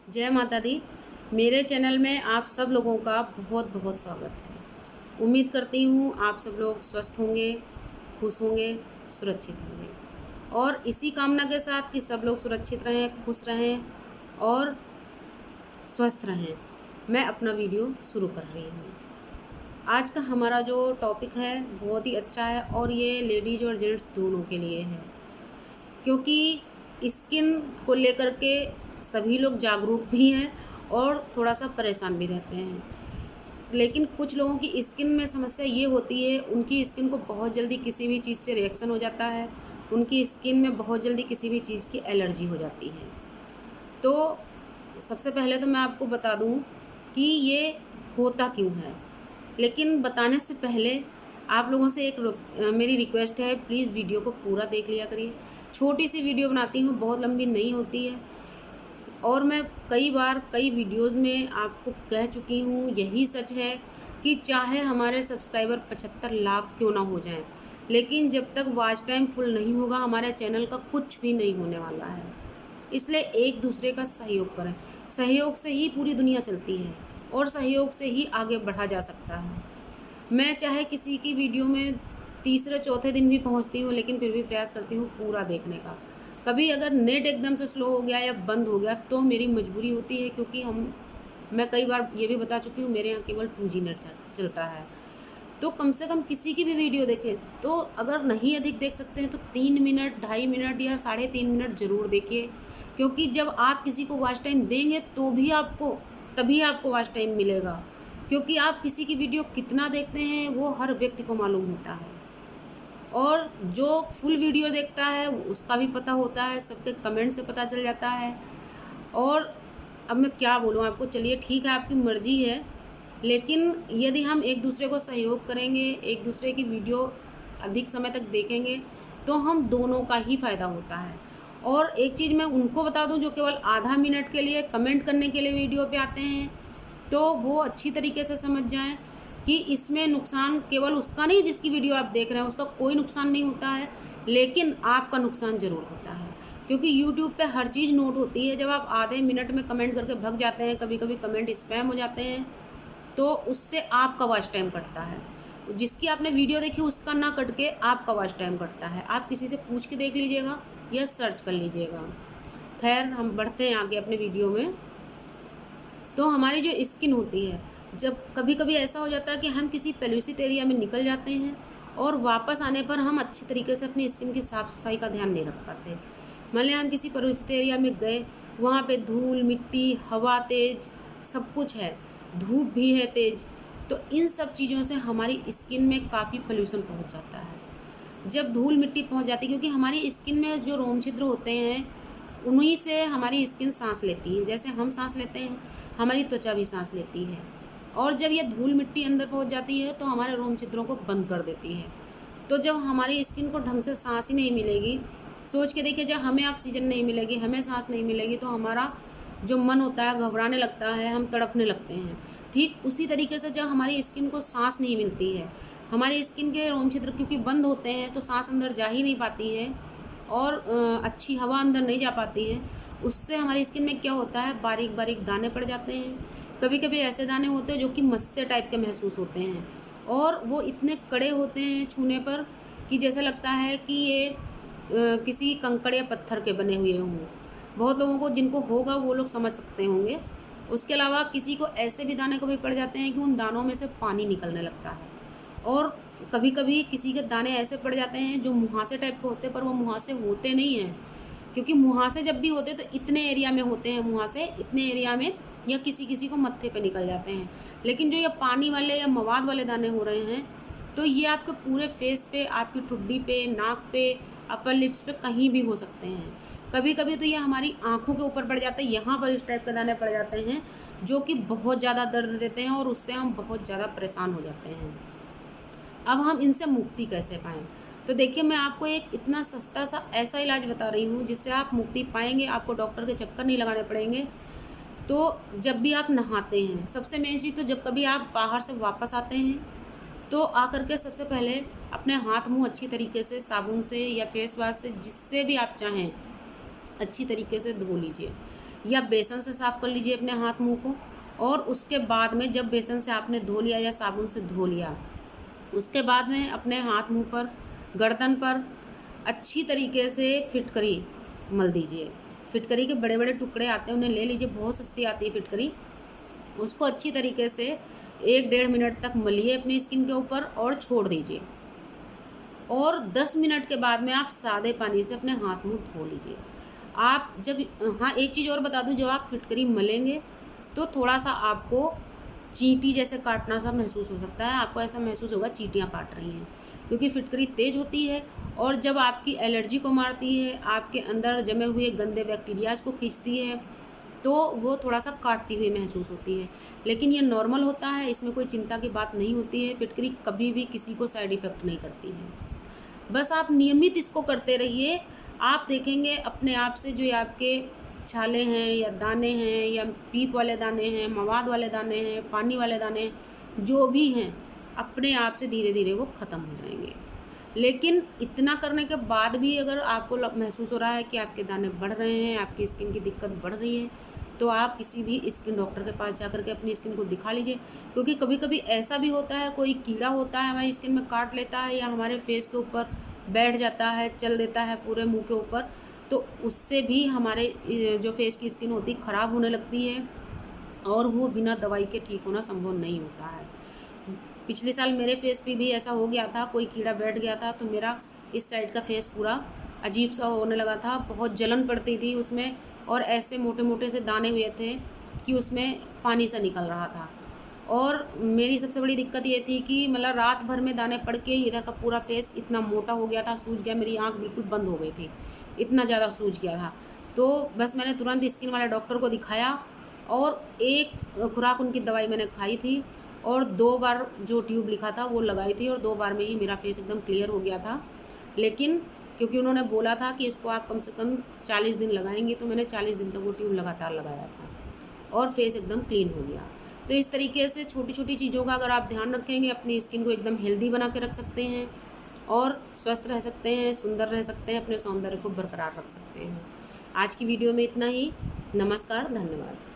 जय माता दी। मेरे चैनल में आप सब लोगों का बहुत बहुत स्वागत है। उम्मीद करती हूँ आप सब लोग स्वस्थ होंगे, खुश होंगे, सुरक्षित होंगे और इसी कामना के साथ कि सब लोग सुरक्षित रहें, खुश रहें और स्वस्थ रहें, मैं अपना वीडियो शुरू कर रही हूँ। आज का हमारा जो टॉपिक है बहुत ही अच्छा है और ये लेडीज़ और जेंट्स दोनों के लिए है, क्योंकि स्किन को लेकर के सभी लोग जागरूक भी हैं और थोड़ा सा परेशान भी रहते हैं। लेकिन कुछ लोगों की स्किन में समस्या ये होती है, उनकी स्किन को बहुत जल्दी किसी भी चीज़ से रिएक्शन हो जाता है, उनकी स्किन में बहुत जल्दी किसी भी चीज़ की एलर्जी हो जाती है। तो सबसे पहले तो मैं आपको बता दूं कि ये होता क्यों है, लेकिन बताने से पहले आप लोगों से मेरी रिक्वेस्ट है, प्लीज़ वीडियो को पूरा देख लिया करिए। छोटी सी वीडियो बनाती हूँ, बहुत लंबी नहीं होती है और मैं कई बार कई वीडियोस में आपको कह चुकी हूँ, यही सच है कि चाहे हमारे सब्सक्राइबर 75 लाख क्यों ना हो जाएं, लेकिन जब तक वॉच टाइम फुल नहीं होगा हमारे चैनल का कुछ भी नहीं होने वाला है। इसलिए एक दूसरे का सहयोग करें। सहयोग से ही पूरी दुनिया चलती है और सहयोग से ही आगे बढ़ा जा सकता है। मैं चाहे किसी की वीडियो में तीसरे चौथे दिन भी पहुंचती हूँ, लेकिन फिर भी प्रयास करती हूँ पूरा देखने का। कभी अगर नेट एकदम से स्लो हो गया या बंद हो गया तो मेरी मजबूरी होती है, क्योंकि मैं कई बार ये भी बता चुकी हूँ, मेरे यहाँ केवल 2G नेट चलता है। तो कम से कम किसी की भी वीडियो देखें तो अगर नहीं अधिक देख सकते हैं तो 3 मिनट, 2.5 मिनट या 3.5 मिनट ज़रूर देखिए, क्योंकि जब आप किसी को वॉच टाइम देंगे तभी आपको वॉच टाइम मिलेगा। क्योंकि आप किसी की वीडियो कितना देखते हैं वो हर व्यक्ति को मालूम होता है, और जो फुल वीडियो देखता है उसका भी पता होता है, सबके कमेंट से पता चल जाता है। और अब मैं क्या बोलूँ आपको, चलिए ठीक है, आपकी मर्ज़ी है, लेकिन यदि हम एक दूसरे को सहयोग करेंगे, एक दूसरे की वीडियो अधिक समय तक देखेंगे तो हम दोनों का ही फ़ायदा होता है। और एक चीज़ मैं उनको बता दूं जो केवल आधा मिनट के लिए कमेंट करने के लिए वीडियो पे आते हैं, तो वो अच्छी तरीके से समझ जाएं कि इसमें नुकसान केवल उसका नहीं जिसकी वीडियो आप देख रहे हैं, उसका कोई नुकसान नहीं होता है, लेकिन आपका नुकसान ज़रूर होता है। क्योंकि यूट्यूब पे हर चीज़ नोट होती है। जब आप आधे मिनट में कमेंट करके भग जाते हैं, कभी कभी कमेंट स्पैम हो जाते हैं, तो उससे आपका वॉच टाइम कटता है। जिसकी आपने वीडियो देखी उसका ना कट के आपका वॉच टाइम कटता है। आप किसी से पूछ के देख लीजिएगा या सर्च कर लीजिएगा। खैर, हम बढ़ते हैं आगे अपने वीडियो में। तो हमारी जो स्किन होती है, जब कभी कभी ऐसा हो जाता है कि हम किसी पॉल्यूशित एरिया में निकल जाते हैं और वापस आने पर हम अच्छी तरीके से अपनी स्किन की साफ़ सफाई का ध्यान नहीं रख पाते। मान लिया हम किसी पॉल्यूशित एरिया में गए, वहाँ पे धूल मिट्टी हवा तेज सब कुछ है, धूप भी है तेज, तो इन सब चीज़ों से हमारी स्किन में काफ़ी पोल्यूशन पहुँच जाता है। जब धूल मिट्टी पहुँच जाती है, क्योंकि हमारी स्किन में जो रोम छिद्र होते हैं उन्हीं से हमारी स्किन सांस लेती है। जैसे हम सांस लेते हैं हमारी त्वचा भी सांस लेती है, और जब ये धूल मिट्टी अंदर पहुंच जाती है तो हमारे रोम छिद्रों को बंद कर देती है। तो जब हमारी स्किन को ढंग से सांस ही नहीं मिलेगी, सोच के देखिए, जब हमें ऑक्सीजन नहीं मिलेगी, हमें सांस नहीं मिलेगी, तो हमारा जो मन होता है घबराने लगता है, हम तड़पने लगते हैं। ठीक उसी तरीके से जब हमारी स्किन को सांस नहीं मिलती है, हमारी स्किन के रोम छिद्र क्योंकि बंद होते हैं तो सांस अंदर जा ही नहीं पाती है और अच्छी हवा अंदर नहीं जा पाती है। उससे हमारी स्किन में क्या होता है, बारीक बारीक दाने पड़ जाते हैं। कभी कभी ऐसे दाने होते हैं जो कि मस्से टाइप के महसूस होते हैं, और वो इतने कड़े होते हैं छूने पर कि जैसा लगता है कि ये किसी कंकड़ या पत्थर के बने हुए हों। बहुत लोगों को जिनको होगा वो लोग समझ सकते होंगे। उसके अलावा किसी को ऐसे भी दाने कभी पड़ जाते हैं कि उन दानों में से पानी निकलने लगता है। और कभी कभी किसी के दाने ऐसे पड़ जाते हैं जो मुहासे टाइप के होते हैं, पर वो मुहासे होते नहीं हैं, क्योंकि मुहासे जब भी होते तो इतने एरिया में होते हैं, मुहासे इतने एरिया में या किसी किसी को मत्थे पे निकल जाते हैं। लेकिन जो ये पानी वाले या मवाद वाले दाने हो रहे हैं, तो ये आपके पूरे फेस पे, आपकी ठुड्डी पे, नाक पे, अपर लिप्स पे कहीं भी हो सकते हैं। कभी कभी तो ये हमारी आँखों के ऊपर पड़ जाते हैं, यहाँ पर इस टाइप के दाने पड़ जाते हैं जो कि बहुत ज़्यादा दर्द देते हैं और उससे हम बहुत ज़्यादा परेशान हो जाते हैं। अब हम इनसे मुक्ति कैसे पाएँ? तो देखिए, मैं आपको एक इतना सस्ता सा ऐसा इलाज बता रही हूँ जिससे आप मुक्ति पाएंगे, आपको डॉक्टर के चक्कर नहीं लगाने पड़ेंगे। तो जब भी आप नहाते हैं, सबसे मेन चीज़, तो जब कभी आप बाहर से वापस आते हैं तो आकर के सबसे पहले अपने हाथ मुंह अच्छी तरीके से साबुन से या फेस वाश से, जिससे भी आप चाहें, अच्छी तरीके से धो लीजिए। या बेसन से साफ़ कर लीजिए अपने हाथ मुंह को। और उसके बाद में जब बेसन से आपने धो लिया या साबुन से धो लिया, उसके बाद में अपने हाथ मुंह पर, गर्दन पर अच्छी तरीके से फिटकरी मल दीजिए। फिटकरी के बड़े बड़े टुकड़े आते हैं, उन्हें ले लीजिए, बहुत सस्ती आती है फिटकरी। उसको अच्छी तरीके से 1-1.5 मिनट तक मलिए अपनी स्किन के ऊपर और छोड़ दीजिए। और 10 मिनट के बाद में आप सादे पानी से अपने हाथ मुंह धो लीजिए। आप जब, हाँ एक चीज़ और बता दूं, जब आप फिटकरी मलेंगे तो थोड़ा सा आपको चींटी जैसे काटना सा महसूस हो सकता है। आपको ऐसा महसूस होगा चींटियाँ काट रही हैं, क्योंकि फिटकरी तेज़ होती है और जब आपकी एलर्जी को मारती है, आपके अंदर जमे हुए गंदे बैक्टीरियाज को खींचती है, तो वो थोड़ा सा काटती हुई महसूस होती है। लेकिन ये नॉर्मल होता है, इसमें कोई चिंता की बात नहीं होती है। फिटकरी कभी भी किसी को साइड इफ़ेक्ट नहीं करती है। बस आप नियमित इसको करते रहिए, आप देखेंगे अपने आप से जो ये आपके छाले हैं या दाने हैं या पीप वाले दाने हैं, मवाद वाले दाने हैं, पानी वाले दाने हैं, जो भी हैं, अपने आप से धीरे धीरे वो ख़त्म हो जाएंगे। लेकिन इतना करने के बाद भी अगर आपको महसूस हो रहा है कि आपके दाने बढ़ रहे हैं, आपकी स्किन की दिक्कत बढ़ रही है, तो आप किसी भी स्किन डॉक्टर के पास जाकर के अपनी स्किन को दिखा लीजिए। क्योंकि कभी कभी ऐसा भी होता है, कोई कीड़ा होता है हमारी स्किन में, काट लेता है या हमारे फेस के ऊपर बैठ जाता है, चल देता है पूरे मुंह के ऊपर, तो उससे भी हमारे जो फेस की स्किन होती है ख़राब होने लगती है और वो बिना दवाई के ठीक होना संभव नहीं होता है। पिछले साल मेरे फेस पे भी ऐसा हो गया था, कोई कीड़ा बैठ गया था तो मेरा इस साइड का फेस पूरा अजीब सा होने लगा था, बहुत जलन पड़ती थी उसमें और ऐसे मोटे मोटे से दाने हुए थे कि उसमें पानी सा निकल रहा था। और मेरी सबसे बड़ी दिक्कत ये थी कि मतलब रात भर में दाने पड़ के इधर का पूरा फेस इतना मोटा हो गया था, सूज गया, मेरी आँख बिल्कुल बंद हो गई थी, इतना ज़्यादा सूज गया था। तो बस मैंने तुरंत स्किन वाले डॉक्टर को दिखाया और एक खुराक उनकी दवाई मैंने खाई थी और 2 बार जो ट्यूब लिखा था वो लगाई थी और 2 बार में ही मेरा फेस एकदम क्लियर हो गया था। लेकिन क्योंकि उन्होंने बोला था कि इसको आप कम से कम 40 दिन लगाएंगी, तो मैंने 40 दिन तक वो ट्यूब लगातार लगाया था और फेस एकदम क्लीन हो गया। तो इस तरीके से छोटी छोटी चीज़ों का अगर आप ध्यान रखेंगे, अपनी स्किन को एकदम हेल्दी बना के रख सकते हैं और स्वस्थ रह सकते हैं, सुंदर रह सकते हैं, अपने सौंदर्य को बरकरार रख सकते हैं। आज की वीडियो में इतना ही। नमस्कार, धन्यवाद।